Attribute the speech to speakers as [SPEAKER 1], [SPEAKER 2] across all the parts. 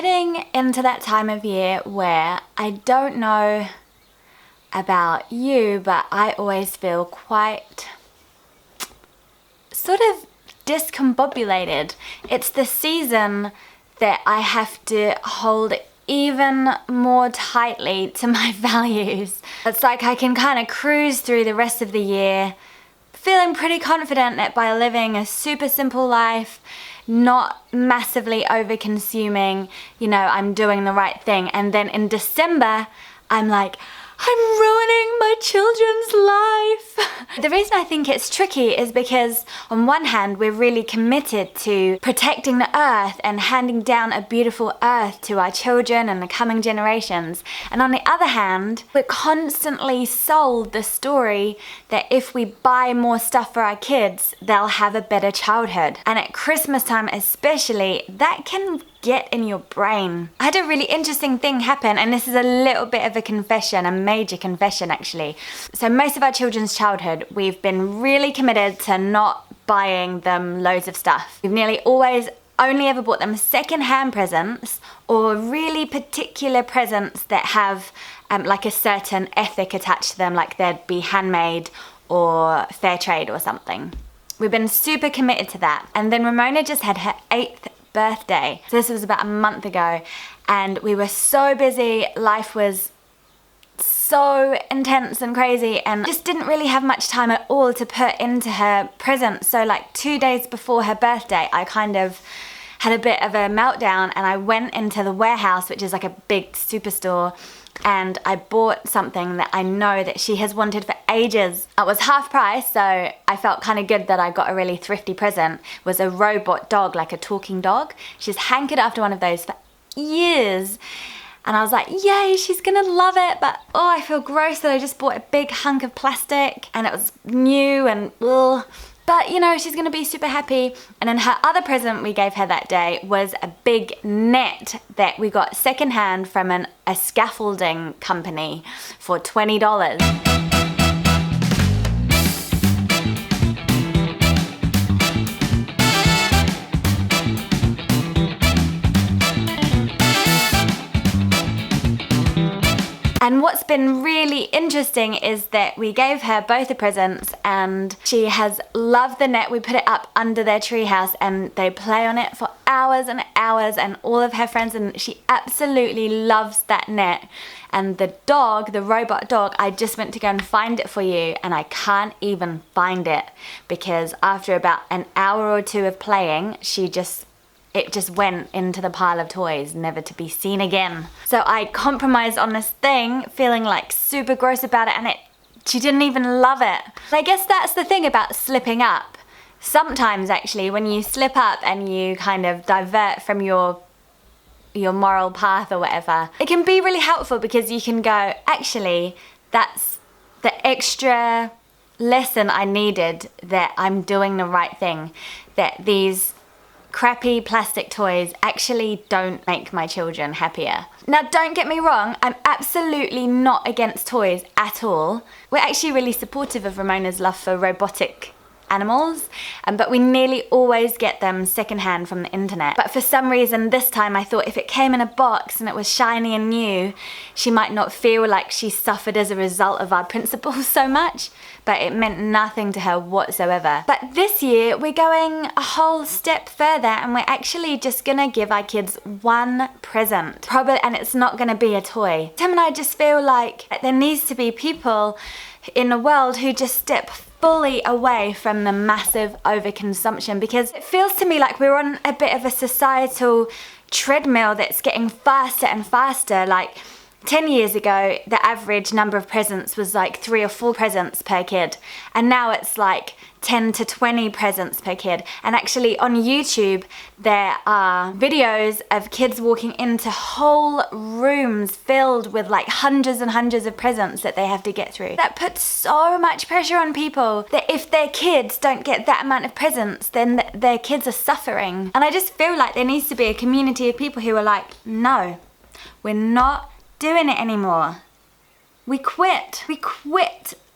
[SPEAKER 1] heading into that time of year where I don't know about you, but I always feel quite sort of discombobulated. It's the season that I have to hold even more tightly to my values. It's like I can kind of cruise through the rest of the year feeling pretty confident that by living a super simple life, not massively over consuming, I'm doing the right thing. And then in December, I'm like, I'm ruining my children's life. The reason I think it's tricky is because on one hand, we're really committed to protecting the earth and handing down a beautiful earth to our children and the coming generations. And on the other hand, we're constantly sold the story that if we buy more stuff for our kids, they'll have a better childhood. And at Christmas time especially, that can get in your brain. I had a really interesting thing happen, and this is a little bit of a confession, a major confession actually. So most of our children's childhood, we've been really committed to not buying them loads of stuff. We've nearly always only ever bought them second-hand presents or really particular presents that have like a certain ethic attached to them, like they'd be handmade or fair trade or something. We've been super committed to that. And then Ramona just had her 8th birthday. So this was about a month ago, and we were so busy. Life was so intense and crazy, and just didn't really have much time at all to put into her present. So like 2 days before her birthday, I kind of had a bit of a meltdown, and I went into the warehouse, which is like a big superstore, and I bought something that I know that she has wanted for ages. It was half price, so I felt kind of good that I got a really thrifty present. It was a robot dog, like a talking dog. She's hankered after one of those for years. And I was like, yay, she's gonna love it. But oh, I feel gross that I just bought a big hunk of plastic and it was new and ugh. But she's gonna be super happy. And then her other present we gave her that day was a big net that we got secondhand from a scaffolding company for $20. And what's been really interesting is that we gave her both the presents and she has loved the net. We put it up under their treehouse and they play on it for hours and hours, and all of her friends, and she absolutely loves that net. And the dog, the robot dog, I just went to go and find it for you, and I can't even find it because after about an hour or two of playing, it just went into the pile of toys, never to be seen again. So I compromised on this thing, feeling like super gross about it, and she didn't even love it. I guess that's the thing about slipping up. Sometimes actually, when you slip up and you kind of divert from your moral path or whatever, it can be really helpful because you can go, actually, that's the extra lesson I needed, that I'm doing the right thing, that these crappy plastic toys actually don't make my children happier. Now, don't get me wrong, I'm absolutely not against toys at all. We're actually really supportive of Ramona's love for robotic animals, but we nearly always get them secondhand from the internet. But for some reason this time I thought if it came in a box and it was shiny and new, she might not feel like she suffered as a result of our principles so much, but it meant nothing to her whatsoever. But this year we're going a whole step further, and we're actually just gonna give our kids one present, probably, and it's not gonna be a toy. Tim and I just feel like there needs to be people in the world who just step fully away from the massive overconsumption, because it feels to me like we're on a bit of a societal treadmill that's getting faster and faster. Like 10 years ago, the average number of presents was like 3 or 4 presents per kid. And now it's like 10 to 20 presents per kid. And actually on YouTube, there are videos of kids walking into whole rooms filled with like hundreds and hundreds of presents that they have to get through. That puts so much pressure on people that if their kids don't get that amount of presents, then their kids are suffering. And I just feel like there needs to be a community of people who are like, no, we're not doing it anymore. We quit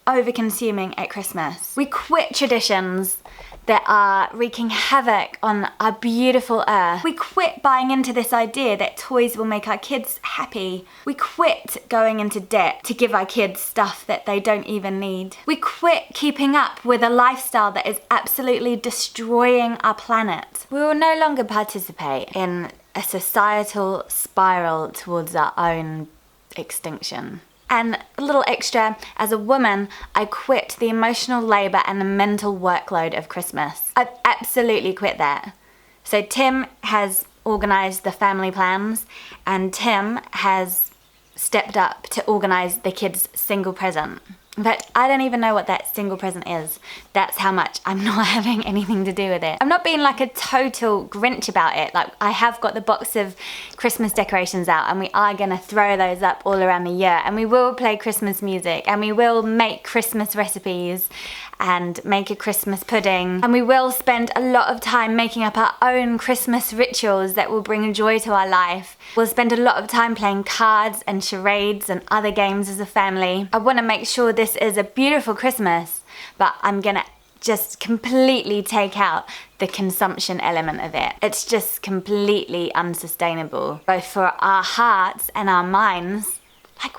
[SPEAKER 1] over-consuming at Christmas. We quit traditions that are wreaking havoc on our beautiful earth. We quit buying into this idea that toys will make our kids happy. We quit going into debt to give our kids stuff that they don't even need. We quit keeping up with a lifestyle that is absolutely destroying our planet. We will no longer participate in a societal spiral towards our own extinction. And a little extra, as a woman, I quit the emotional labour and the mental workload of Christmas. I've absolutely quit that. So Tim has organised the family plans, and Tim has stepped up to organise the kids' single present. In fact, I don't even know what that single present is. That's how much I'm not having anything to do with it. I'm not being like a total Grinch about it. Like, I have got the box of Christmas decorations out, and we are gonna throw those up all around the year, and we will play Christmas music, and we will make Christmas recipes and make a Christmas pudding, and we will spend a lot of time making up our own Christmas rituals that will bring joy to our life. We'll spend a lot of time playing cards and charades and other games as a family. I want to make sure this is a beautiful Christmas, but I'm gonna just completely take out the consumption element of it. It's just completely unsustainable, both for our hearts and our minds. Like,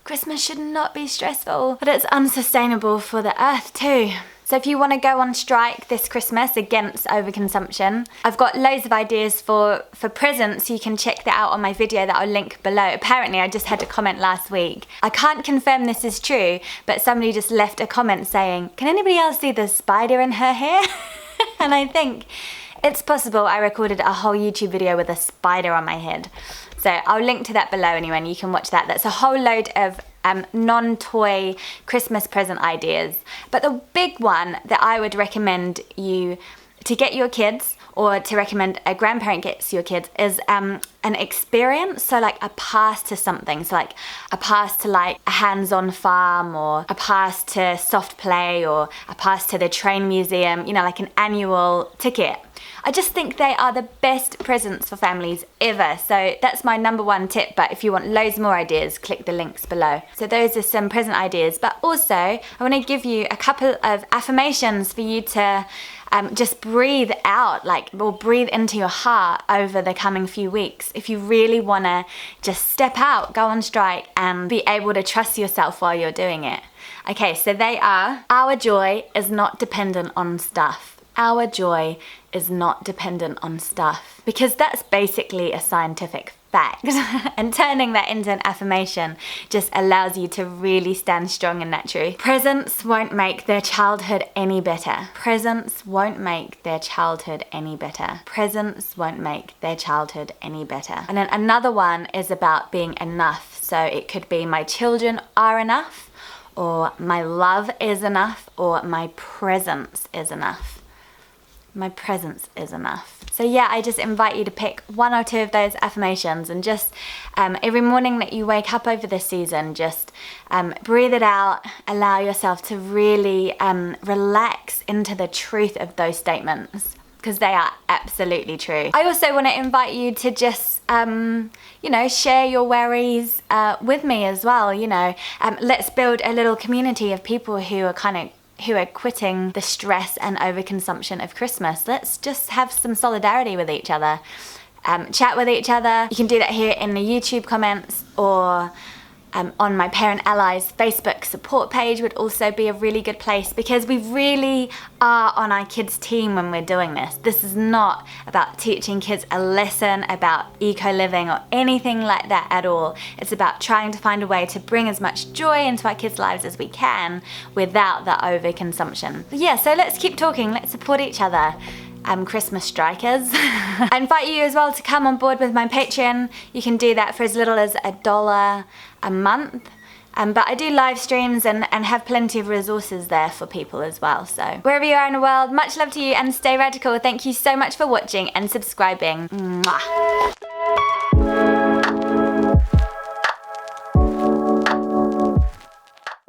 [SPEAKER 1] Christmas should not be stressful, but it's unsustainable for the earth too. So if you want to go on strike this Christmas against overconsumption, I've got loads of ideas for presents. You can check that out on my video that I'll link below. Apparently, I just had a comment last week. I can't confirm this is true, but somebody just left a comment saying, "Can anybody else see the spider in her hair?" And I think it's possible I recorded a whole YouTube video with a spider on my head. So I'll link to that below anyway, and you can watch that. That's a whole load of non-toy Christmas present ideas. But the big one that I would recommend you to get your kids, or to recommend a grandparent gets your kids, is an experience. So like a pass to something. So like a pass to like a hands-on farm, or a pass to soft play, or a pass to the train museum, you know, like an annual ticket. I just think they are the best presents for families ever. So that's my number one tip. But if you want loads more ideas, click the links below. So those are some present ideas. But also, I want to give you a couple of affirmations for you to just breathe out, or breathe into your heart over the coming few weeks. If you really want to just step out, go on strike, and be able to trust yourself while you're doing it. Okay, so they are: our joy is not dependent on stuff. Our joy is not dependent on stuff. Because that's basically a scientific fact. And turning that into an affirmation just allows you to really stand strong in that truth. Presents won't make their childhood any better. Presents won't make their childhood any better. Presents won't make their childhood any better. And then another one is about being enough. So it could be: my children are enough, or my love is enough, or my presence is enough. My presence is enough. So yeah, I just invite you to pick one or two of those affirmations, and just every morning that you wake up over this season, just breathe it out. Allow yourself to really relax into the truth of those statements, because they are absolutely true. I also want to invite you to just share your worries with me as well. Let's build a little community of people who are quitting the stress and overconsumption of Christmas. Let's just have some solidarity with each other. Chat with each other. You can do that here in the YouTube comments, or on my Parent Allies Facebook support page would also be a really good place, because we really are on our kids' team when we're doing this. This is not about teaching kids a lesson about eco-living or anything like that at all. It's about trying to find a way to bring as much joy into our kids' lives as we can without the overconsumption. Yeah, so let's keep talking. Let's support each other. Christmas strikers. I invite you as well to come on board with my Patreon. You can do that for as little as $1 a month. But I do live streams and have plenty of resources there for people as well. So wherever you are in the world, much love to you, and stay radical. Thank you so much for watching and subscribing. Mwah.